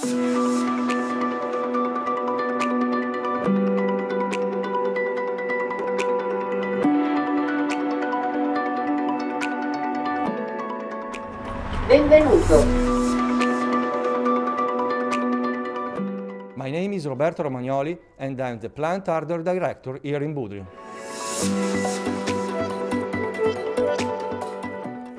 Benvenuto. My name is Roberto Romagnoli and I'm the Plant Hardware Director here in Bobudriov.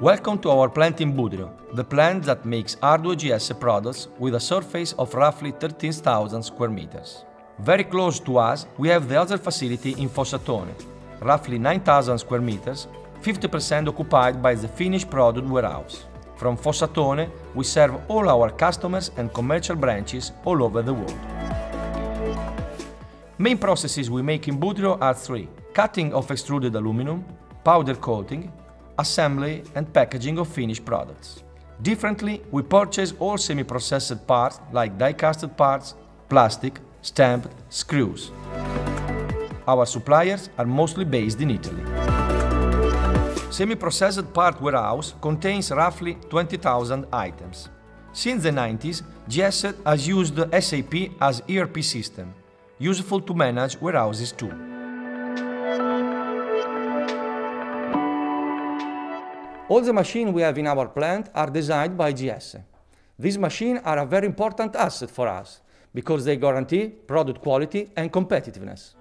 Welcome to our plant in Bobudriov, the plant that makes hardware Giesse products with a surface of roughly 13,000 square meters. Very close to us, we have the other facility in Fossatone, roughly 9,000 square meters, 50% occupied by the finished product warehouse. From Fossatone, we serve all our customers and commercial branches all over the world. Main processes we make in Bobudriov are three: cutting of extruded aluminum, powder coating, assembly and packaging of finished products. Differently, we purchase all semi-processed parts like die-casted parts, plastic, stamped, screws. Our suppliers are mostly based in Italy. Semi-processed part warehouse contains roughly 20,000 items. Since the 90s, Giesse has used SAP as ERP system, useful to manage warehouses too. All the machines we have in our plant are designed by Giesse. These machines are a very important asset for us because they guarantee product quality and competitiveness.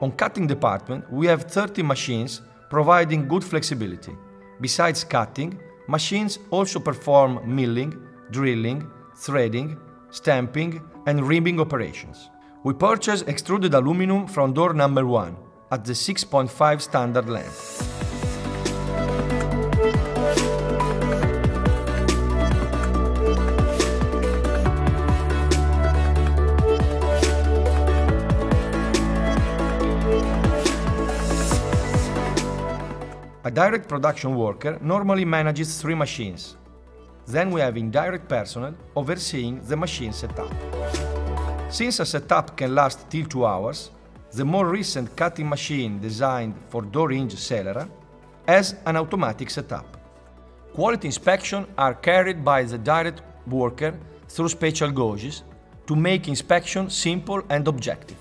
On cutting department, we have 30 machines providing good flexibility. Besides cutting, machines also perform milling, drilling, threading, stamping and ribbing operations. We purchase extruded aluminum from door number 1 at the 6.5 standard length. A direct production worker normally manages 3 machines. Then we have indirect personnel overseeing the machine setup. Since a setup can last till 2 hours, the more recent cutting machine designed for door hinge Celera has an automatic setup. Quality inspections are carried by the direct worker through special gauges to make inspection simple and objective.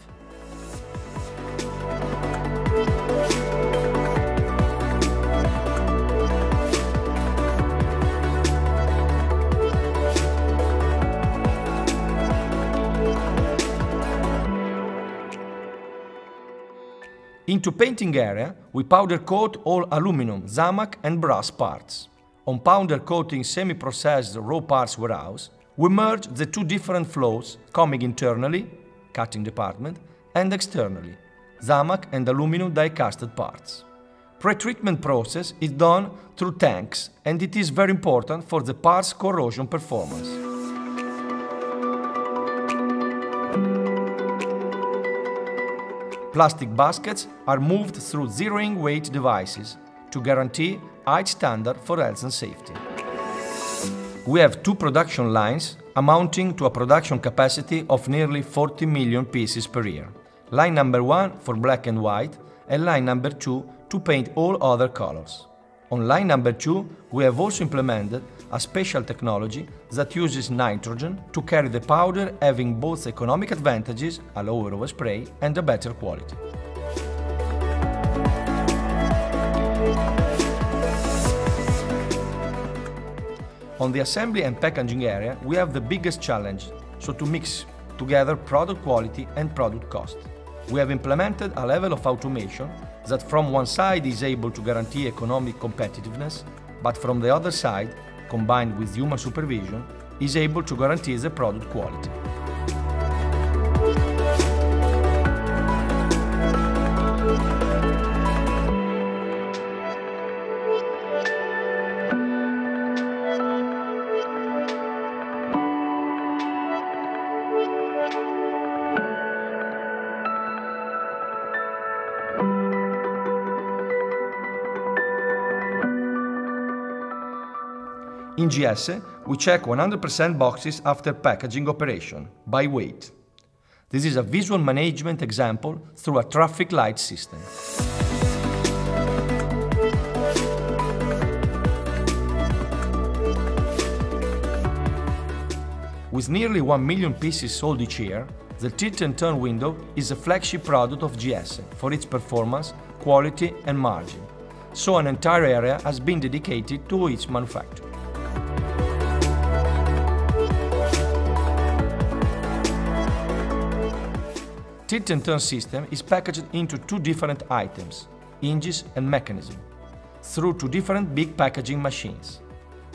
Into painting area, we powder coat all aluminum, zamac and brass parts. On powder coating semi-processed raw parts warehouse, we merge the 2 different flows coming internally, cutting department, and externally, zamac and aluminum die-casted parts. Pre-treatment process is done through tanks and it is very important for the parts corrosion performance. Plastic baskets are moved through zeroing weight devices to guarantee high standard for health and safety. We have 2 production lines amounting to a production capacity of nearly 40 million pieces per year. Line number 1 for black and white and line number 2 to paint all other colors. On line number 2, we have also implemented a special technology that uses nitrogen to carry the powder, having both economic advantages, a lower overspray, and a better quality. On the assembly and packaging area, we have the biggest challenge, so to mix together product quality and product cost. We have implemented a level of automation that from one side is able to guarantee economic competitiveness, but from the other side, combined with human supervision, is able to guarantee the product quality. In Giesse, we check 100% boxes after packaging operation, by weight. This is a visual management example through a traffic light system. With nearly 1 million pieces sold each year, the tilt and turn window is a flagship product of Giesse for its performance, quality and margin, so an entire area has been dedicated to its manufacture. Tilt and turn system is packaged into two different items, hinges and mechanism, through two different big packaging machines.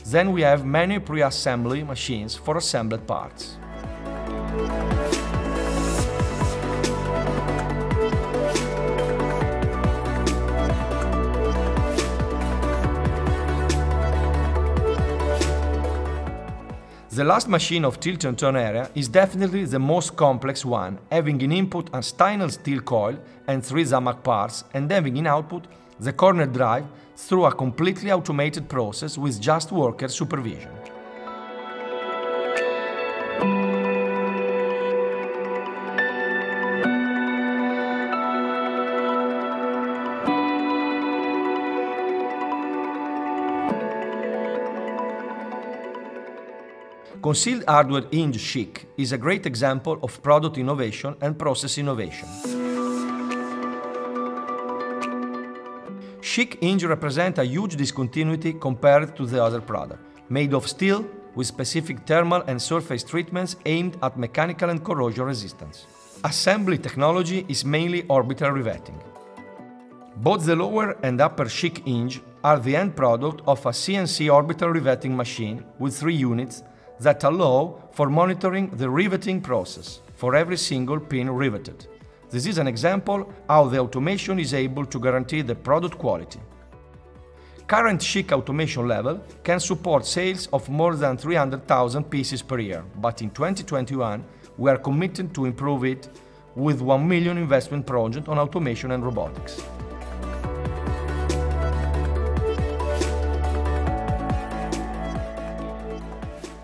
Then we have many pre-assembly machines for assembled parts. The last machine of tilt and turn area is definitely the most complex one, having in input a stainless steel coil and 3 Zamac parts, and having in output the corner drive through a completely automated process with just worker supervision. Concealed hardware hinge Giesse is a great example of product innovation and process innovation. Giesse hinge represent a huge discontinuity compared to the other product, made of steel with specific thermal and surface treatments aimed at mechanical and corrosion resistance. Assembly technology is mainly orbital riveting. Both the lower and upper Giesse hinge are the end product of a CNC orbital riveting machine with 3 units that allow for monitoring the riveting process for every single pin riveted. This is an example how the automation is able to guarantee the product quality. Current Giesse automation level can support sales of more than 300,000 pieces per year, but in 2021 we are committed to improve it with 1 million investment project on automation and robotics.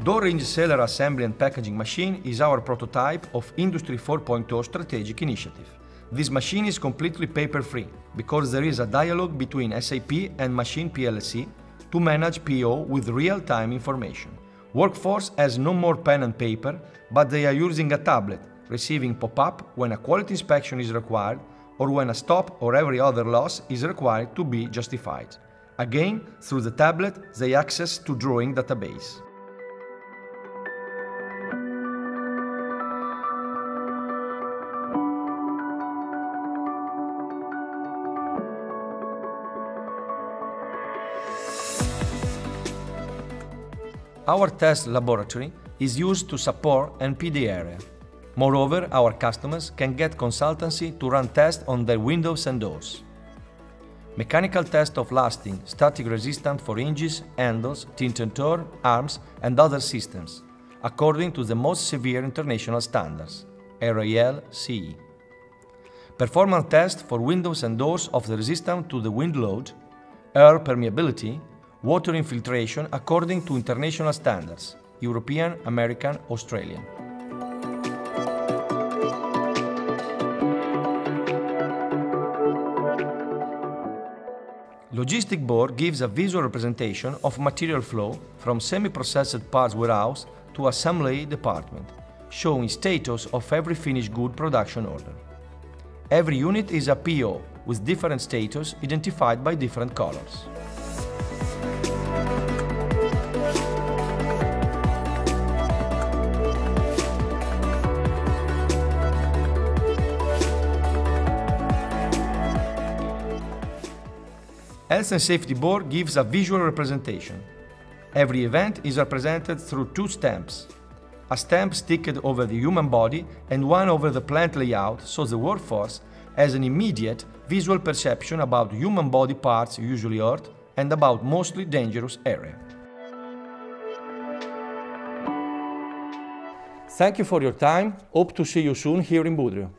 Door hinge seller assembly and packaging machine is our prototype of Industry 4.0 strategic initiative. This machine is completely paper-free because there is a dialogue between SAP and machine PLC to manage PO with real-time information. Workforce has no more pen and paper, but they are using a tablet, receiving pop-up when a quality inspection is required or when a stop or every other loss is required to be justified. Again, through the tablet, they access to drawing database. Our test laboratory is used to support NPD area. Moreover, our customers can get consultancy to run tests on their windows and doors. Mechanical test of lasting, static resistance for hinges, handles, tilt and turn, arms and other systems, according to the most severe international standards, RAL CE. Performance test for windows and doors of the resistance to the wind load, air permeability, water infiltration according to international standards, European, American, Australian. Logistic board gives a visual representation of material flow from semi-processed parts warehouse to assembly department, showing status of every finished good production order. Every unit is a PO with different status identified by different colors. Health and Safety Board gives a visual representation. Every event is represented through 2 stamps. A stamp sticked over the human body and one over the plant layout, so the workforce has an immediate visual perception about human body parts usually hurt and about mostly dangerous area. Thank you for your time. Hope to see you soon here in Bobudriov.